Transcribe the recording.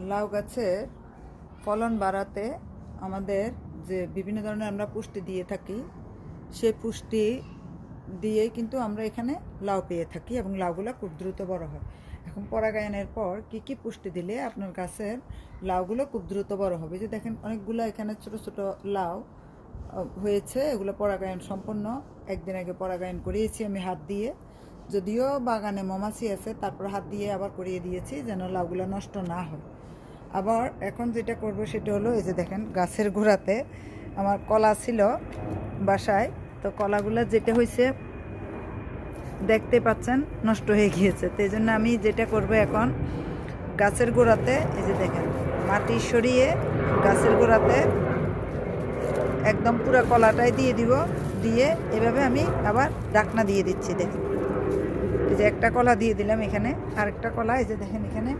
লাউ গাছের ফলন বাড়াতে আমাদের যে বিভিন্ন ধরনের আমরা পুষ্টি দিয়ে থাকি, সেই পুষ্টি দিয়েই কিন্তু আমরা এখানে লাউ পেয়ে থাকি এবং লাউগুলো খুব দ্রুত বড় হয়। এখন পরাগায়নের পর কি কি পুষ্টি দিলে আপনার গাছের লাউগুলো খুব দ্রুত বড় হবে? যে দেখেন অনেকগুলো এখানে ছোট ছোট লাউ হয়েছে, এগুলো পরাগায়ন সম্পন্ন। একদিন আগে পরাগায়ন করিয়েছি আমি হাত দিয়ে, যদিও বাগানে মৌমাছি আছে, তারপর হাত দিয়ে আবার করিয়ে দিয়েছি যেন লাউগুলো নষ্ট না হয়। আবার এখন যেটা করব সেটা হলো, এই যে দেখেন গাছের গোড়াতে আমার কলা ছিল বাসায়, তো কলাগুলো যেটা হয়েছে দেখতে পাচ্ছেন নষ্ট হয়ে গিয়েছে। তো এই জন্য আমি যেটা করব এখন, গাছের গোড়াতে এই যে দেখেন মাটি সরিয়ে গাছের গোড়াতে একদম পুরো কলাটাই দিয়ে দিব। দিয়ে এভাবে আমি আবার ঢাকনা দিয়ে দিচ্ছি। দেখেন এই যে একটা কলা দিয়ে দিলাম, এখানে আরেকটা কলা এই যে দেখেন এখানে